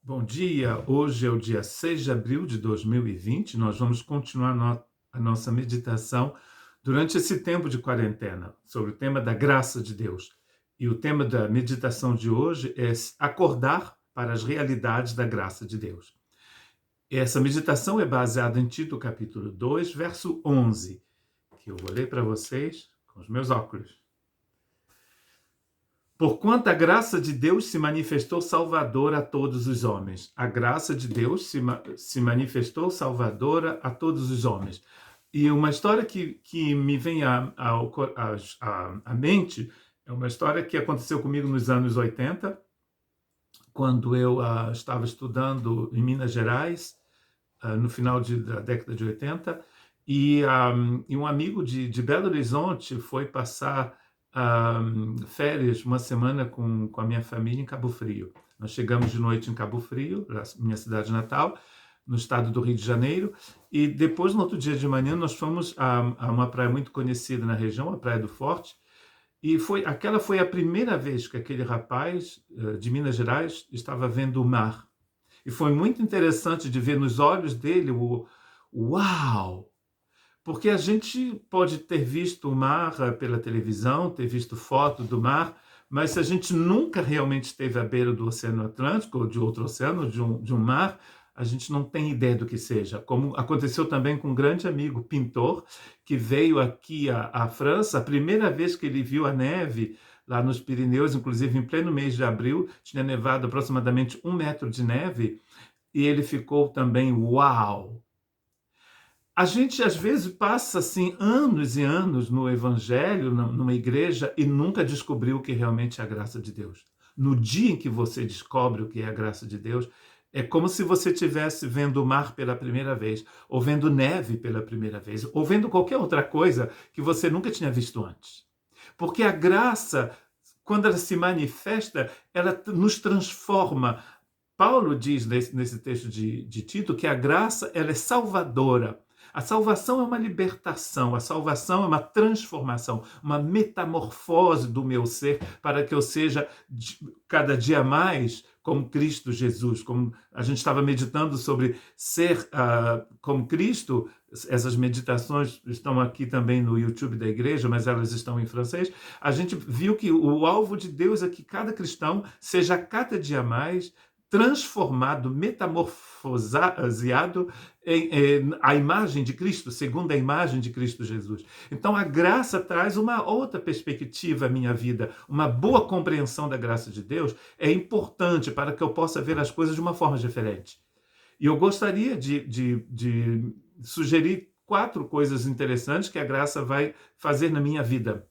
Bom dia, hoje é o dia 6 de abril de 2020. Nós vamos continuar a nossa meditação durante esse tempo de quarentena sobre o tema da graça de Deus. E o tema da meditação de hoje é acordar para as realidades da graça de Deus. Essa meditação é baseada em Tito capítulo 2, verso 11, que eu vou ler para vocês com os meus óculos. Porquanto a graça de Deus se manifestou salvadora a todos os homens. A graça de Deus se manifestou salvadora a todos os homens. E uma história que me vem à mente é uma história que aconteceu comigo nos anos 80, quando eu estava estudando em Minas Gerais, no final da década de 80, e um amigo de Belo Horizonte foi passar férias, uma semana com a minha família em Cabo Frio. Nós chegamos de noite em Cabo Frio, minha cidade natal, no estado do Rio de Janeiro, e depois, no outro dia de manhã, nós fomos a uma praia muito conhecida na região, a Praia do Forte, e aquela foi a primeira vez que aquele rapaz de Minas Gerais estava vendo o mar. E foi muito interessante de ver nos olhos dele o uau! Porque a gente pode ter visto o mar pela televisão, ter visto foto do mar, mas se a gente nunca realmente esteve à beira do Oceano Atlântico ou de outro oceano, de um mar, a gente não tem ideia do que seja. Como aconteceu também com um grande amigo, pintor, que veio aqui à França, a primeira vez que ele viu a neve lá nos Pirineus, inclusive em pleno mês de abril, tinha nevado aproximadamente 1 metro de neve, e ele ficou também, uau! A gente às vezes passa assim anos e anos no evangelho, numa igreja, e nunca descobriu o que realmente é a graça de Deus. No dia em que você descobre o que é a graça de Deus, é como se você estivesse vendo o mar pela primeira vez, ou vendo neve pela primeira vez, ou vendo qualquer outra coisa que você nunca tinha visto antes. Porque a graça, quando ela se manifesta, ela nos transforma. Paulo diz nesse texto de Tito que a graça ela é salvadora. A salvação é uma libertação, a salvação é uma transformação, uma metamorfose do meu ser para que eu seja cada dia mais como Cristo Jesus. Como a gente estava meditando sobre ser como Cristo, essas meditações estão aqui também no YouTube da igreja, mas elas estão em francês. A gente viu que o alvo de Deus é que cada cristão seja cada dia mais transformado, metamorfoseado à imagem de Cristo, segundo a imagem de Cristo Jesus. Então a graça traz uma outra perspectiva à minha vida. Uma boa compreensão da graça de Deus é importante para que eu possa ver as coisas de uma forma diferente. E eu gostaria de sugerir 4 coisas interessantes que a graça vai fazer na minha vida.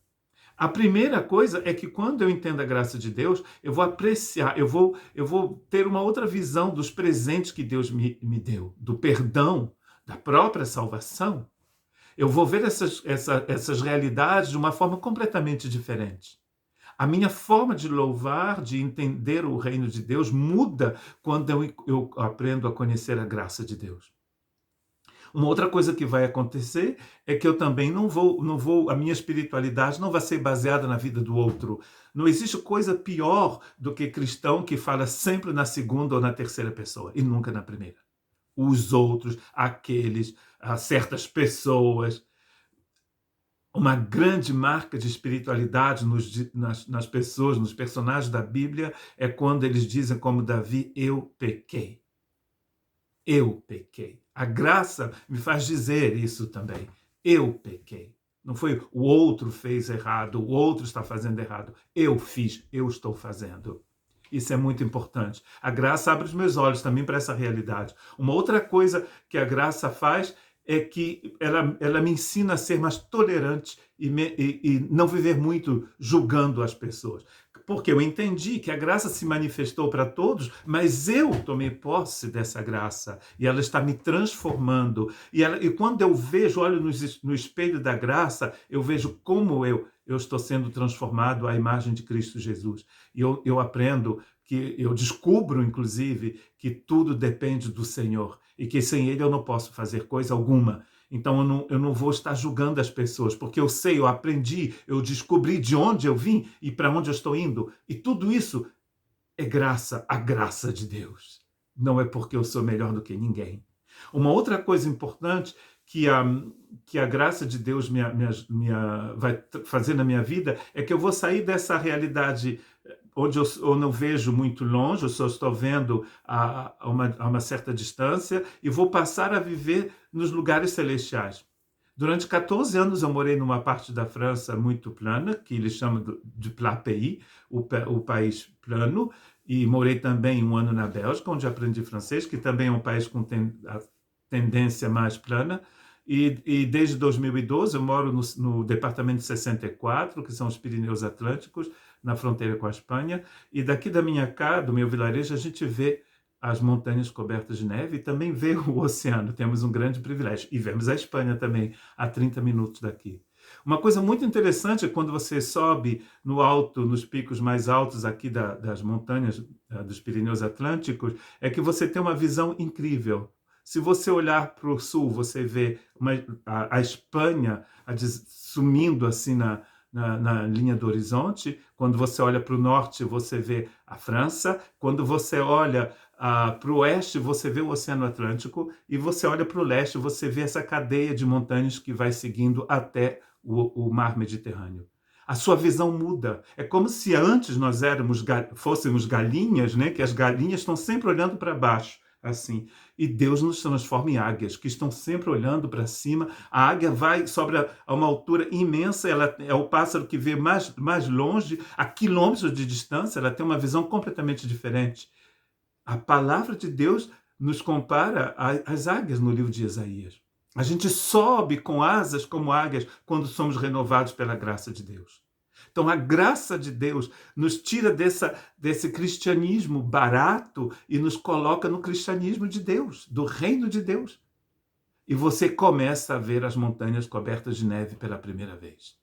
A primeira coisa é que quando eu entendo a graça de Deus, eu vou apreciar, eu vou ter uma outra visão dos presentes que Deus me deu, do perdão, da própria salvação. Eu vou ver essas realidades de uma forma completamente diferente. A minha forma de louvar, de entender o reino de Deus muda quando eu aprendo a conhecer a graça de Deus. Uma outra coisa que vai acontecer é que eu também não vou, a minha espiritualidade não vai ser baseada na vida do outro. Não existe coisa pior do que cristão que fala sempre na segunda ou na terceira pessoa e nunca na primeira. Os outros, aqueles, certas pessoas. Uma grande marca de espiritualidade nas pessoas, nos personagens da Bíblia, é quando eles dizem como Davi, eu pequei. Eu pequei. A graça me faz dizer isso também. Eu pequei. Não foi o outro fez errado, o outro está fazendo errado. Eu fiz, eu estou fazendo. Isso é muito importante. A graça abre os meus olhos também para essa realidade. Uma outra coisa que a graça faz é que ela me ensina a ser mais tolerante e não viver muito julgando as pessoas. Porque eu entendi que a graça se manifestou para todos, mas eu tomei posse dessa graça e ela está me transformando. E quando eu vejo, olho no espelho da graça, eu vejo como eu estou sendo transformado à imagem de Cristo Jesus. E eu aprendo eu descubro, inclusive, que tudo depende do Senhor e que sem Ele eu não posso fazer coisa alguma. Então eu não vou estar julgando as pessoas, porque eu sei, eu aprendi, eu descobri de onde eu vim e para onde eu estou indo. E tudo isso é graça, a graça de Deus. não é porque eu sou melhor do que ninguém. Uma outra coisa importante que a graça de Deus vai fazer na minha vida é que eu vou sair dessa realidade onde eu não vejo muito longe, eu só estou vendo a uma certa distância, e vou passar a viver nos lugares celestiais. Durante 14 anos eu morei numa parte da França muito plana, que eles chamam de plat pays, o país plano, e morei também um ano na Bélgica, onde aprendi francês, que também é um país com a tendência mais plana. E desde 2012 eu moro no departamento 64, que são os Pirineus Atlânticos, na fronteira com a Espanha. E daqui da minha casa, do meu vilarejo, a gente vê as montanhas cobertas de neve e também vê o oceano. Temos um grande privilégio. E vemos a Espanha também, a 30 minutos daqui. Uma coisa muito interessante é quando você sobe no alto, nos picos mais altos aqui das montanhas dos Pirineus Atlânticos, é que você tem uma visão incrível. Se você olhar para o sul, você vê a Espanha sumindo assim na linha do horizonte. Quando você olha para o norte, você vê a França. Quando você olha para o oeste, você vê o Oceano Atlântico. E você olha para o leste, você vê essa cadeia de montanhas que vai seguindo até o mar Mediterrâneo. A sua visão muda. É como se antes nós fôssemos galinhas, né? Que as galinhas estão sempre olhando para baixo, assim. E Deus nos transforma em águias, que estão sempre olhando para cima. A águia sobe a uma altura imensa, ela é o pássaro que vê mais longe, a quilômetros de distância, ela tem uma visão completamente diferente. A palavra de Deus nos compara às águias no livro de Isaías. A gente sobe com asas como águias quando somos renovados pela graça de Deus. Então, a graça de Deus nos tira desse cristianismo barato e nos coloca no cristianismo de Deus, do reino de Deus. E você começa a ver as montanhas cobertas de neve pela primeira vez.